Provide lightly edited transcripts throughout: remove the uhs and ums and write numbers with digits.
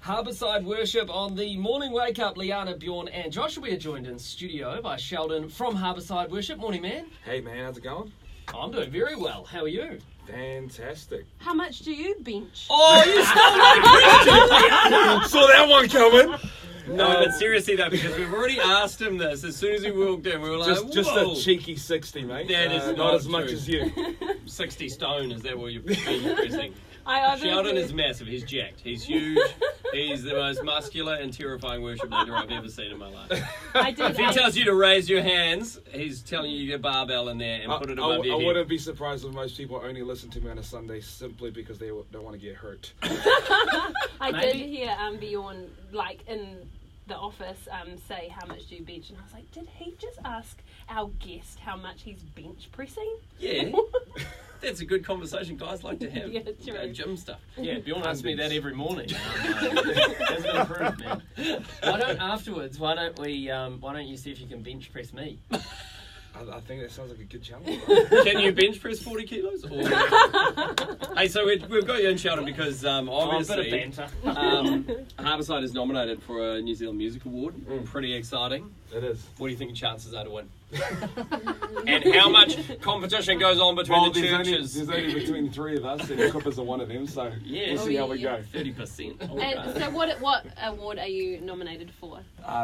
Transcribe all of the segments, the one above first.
Harbourside Worship on the morning wake up. Liana, Bjorn, and Joshua are joined in studio by Sheldon from Harbourside Worship. Morning, man. Hey, man, how's it going? I'm doing very well. How are you? Fantastic. How much do you bench? Oh, you stole my question, Liana! Saw that one coming. No, but seriously though, because we've already asked him this as soon as he walked in. We were like, Just whoa. a cheeky 60, mate. That is not as true. much as you. 60 stone, is that what you're pressing? I Sheldon is massive. He's jacked. He's huge. He's the most muscular and terrifying worship leader I've ever seen in my life. If he tells you to raise your hands, he's telling you to get a barbell in there and put it above your I head. wouldn't be surprised if most people only listen to me on a Sunday simply because they don't want to get hurt. I did hear Bjorn, like, in the office say, how much do you bench? And I was like, did he just ask our guest how much he's bench pressing? Yeah. That's a good conversation guys like to have. Yeah, true. Gym stuff. Yeah, Bjorn asks me that every morning. Hasn't improved, man. Why don't you see if you can bench press me? I think that sounds like a good challenge. Can you bench press 40 kilos? Or... Hey, so we've got you in, Sheldon, because obviously a bit of banter. Harbourside is nominated for a New Zealand Music Award. Pretty exciting. It is. What do you think the chances are to win? And how much competition goes on between the churches? There's only between three of us, and Coopers are one of them, so we'll see how we go. 30%. And so what award are you nominated for?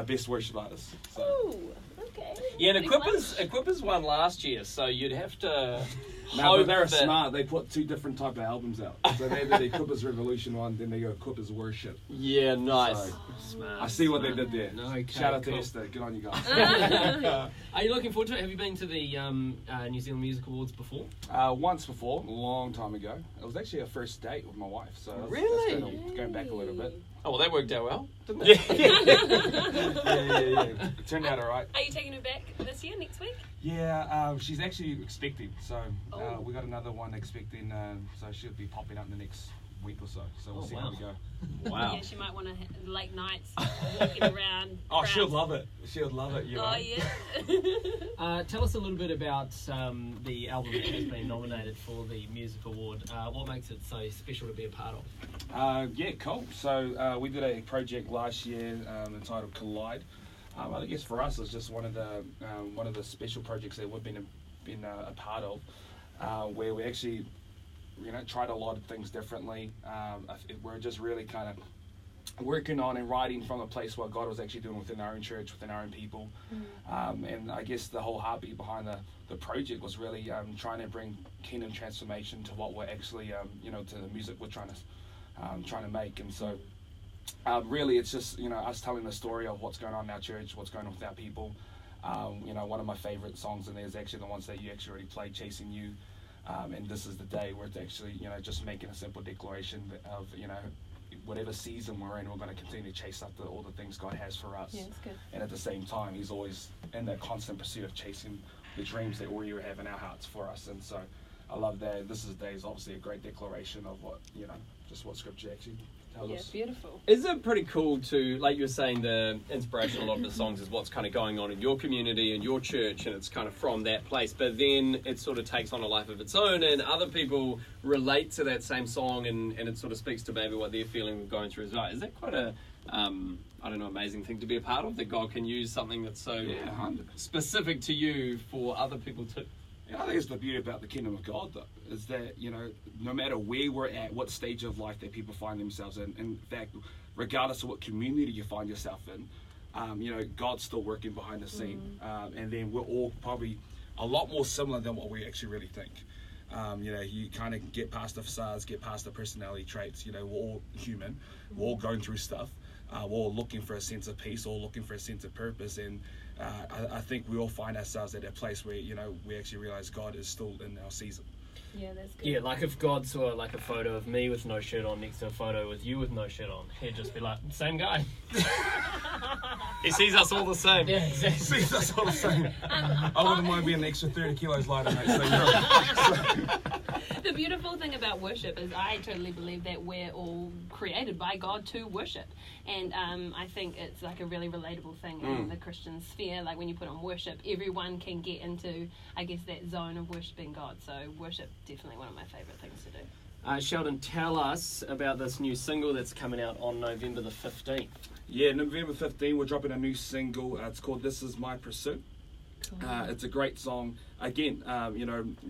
Best Worship Artist. So. Ooh, okay. Yeah, and Equippers won last year, so you'd have to No, but they're hope that... smart. They put two different type of albums out. So they did the Coopers Revolution one, then they go Coopers Worship. Yeah, nice. So, Smart. I see what they did there. Okay, Shout out cool. to Esther. Good on you guys. Are you looking forward to it? Have you been to the New Zealand Music Awards before? Once before, a long time ago. It was actually a first date with my wife. So that's Really? going back a little bit. Oh, well, that worked out well, didn't it? Yeah. It turned out all right. Are you taking her back this year, next week? Yeah, she's actually expecting. So Oh. we got another one expecting. So she'll be popping up in the next week or so. So we'll see how we go. Wow. Yeah, she might want to late nights walking around. Oh, she'll crowds. love it. She'll love it. You know. Oh yeah. Tell us a little bit about the album that has been nominated for the Music Award. What makes it so special to be a part of? Yeah, cool. So we did a project last year entitled Collide. I guess for us it's just one of the special projects that we've been a part of, where we actually tried a lot of things differently. We're just really kind of working on and writing from a place what God was actually doing within our own church, within our own people. And I guess the whole heartbeat behind the project was really trying to bring kingdom transformation to what we're actually, to the music we're trying to make. And so really it's just, us telling the story of what's going on in our church, what's going on with our people. One of my favorite songs in there is actually the ones that you actually already played, Chasing You. And this is the day where it's actually, just making a simple declaration of, whatever season we're in, we're going to continue to chase after all the things God has for us. Yeah, that's good. And at the same time, He's always in that constant pursuit of chasing the dreams that we have in our hearts for us. And so I love that. This is the day is obviously a great declaration of what, just what Scripture actually tells Yeah, us. beautiful. Is it pretty cool to, like you were saying, the inspiration, a lot of the songs is what's kind of going on in your community and your church, and it's kind of from that place, but then it sort of takes on a life of its own, and other people relate to that same song, and it sort of speaks to maybe what they're feeling and going through as well. Is that quite a, amazing thing to be a part of, that God can use something that's so specific to you for other people too? I think it's the beauty about the kingdom of God, though, is that, no matter where we're at, what stage of life that people find themselves in fact, regardless of what community you find yourself in, God's still working behind the scene. And then we're all probably a lot more similar than what we actually really think. You kind of get past the facades, get past the personality traits. We're all human. We're all going through stuff. We're all looking for a sense of peace, all looking for a sense of purpose. And I think we all find ourselves at a place where, we actually realize God is still in our season. Yeah, that's good. Yeah, like if God saw like a photo of me with no shirt on next to a photo with you with no shirt on, he'd just be like, same guy. He sees us all the same. Yeah, exactly. See, that's all I'm saying. I wouldn't mind being an extra 30 kilos lighter, mate. The beautiful thing about worship is I totally believe that we're all created by God to worship. And I think it's like a really relatable thing in the Christian sphere. Like when you put on worship, everyone can get into, I guess, that zone of worshiping God. So worship, definitely one of my favourite things to do. Sheldon, tell us about this new single that's coming out on November the 15th. Yeah, November 15th, we're dropping a new single. It's called This Is My Pursuit. It's a great song. Again,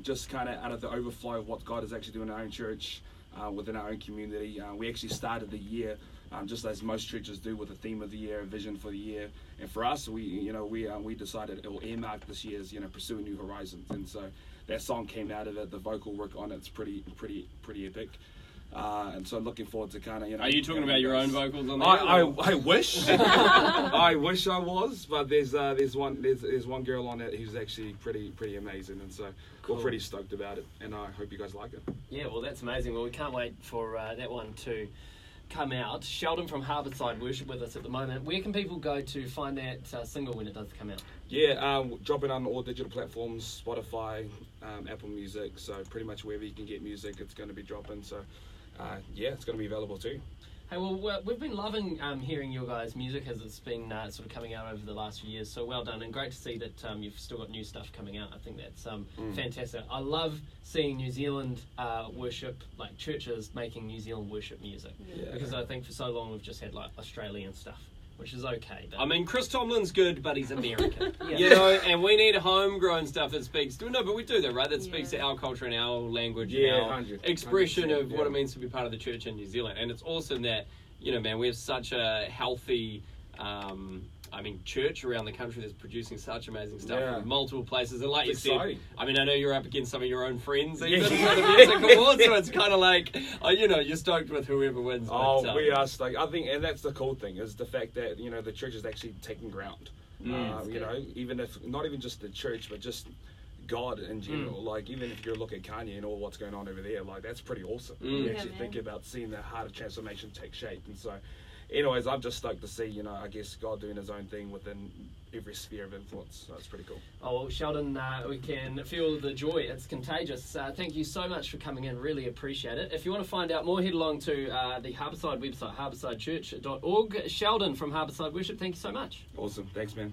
just kind of out of the overflow of what God is actually doing in our own church, within our own community. We actually started the year, just as most churches do, with a theme of the year, a vision for the year. And for us, we decided it will earmark this year's, pursuing new horizons. And so that song came out of it. The vocal work on it's pretty epic. And so looking forward to kind of, Are you talking about your own vocals on that? I wish. I wish I was, but there's one girl on it who's actually pretty amazing, and so Cool. we're pretty stoked about it, and I hope you guys like it. Yeah, well, that's amazing. Well, we can't wait for that one to come out. Sheldon from Harbourside Worship with us at the moment. Where can people go to find that single when it does come out? Yeah, drop it on all digital platforms, Spotify, Apple Music, so pretty much wherever you can get music, it's going to be dropping. So it's going to be available too. Hey, well, we've been loving hearing your guys' music as it's been sort of coming out over the last few years. So well done, and great to see that you've still got new stuff coming out. I think that's fantastic. I love seeing New Zealand worship, like churches making New Zealand worship music, because I think for so long we've just had like Australian stuff, which is okay. I mean, Chris Tomlin's good, but he's American. Yeah. You know, and we need homegrown stuff that speaks to... No, but we do that, right? That speaks to our culture and our language and our expression of what it means to be part of the church in New Zealand. And it's awesome that, you know, man, we have such a healthy... church around the country that's producing such amazing stuff from multiple places. And like you said, I mean, I know you're up against some of your own friends even for the music awards, so it's kind of like, you're stoked with whoever wins. We are stoked. I think, and that's the cool thing, is the fact that, the church is actually taking ground. Even if, not even just the church, but just God in general. Like, even if you look at Kanye and all what's going on over there, like, that's pretty awesome. You actually think about seeing the heart of transformation take shape. And so, anyways, I'm just stoked to see, I guess God doing his own thing within every sphere of influence. So it's pretty cool. Oh, well, Sheldon, we can feel the joy. It's contagious. Thank you so much for coming in. Really appreciate it. If you want to find out more, head along to the Harbourside website, harboursidechurch.org. Sheldon from Harbourside Worship, thank you so much. Awesome. Thanks, man.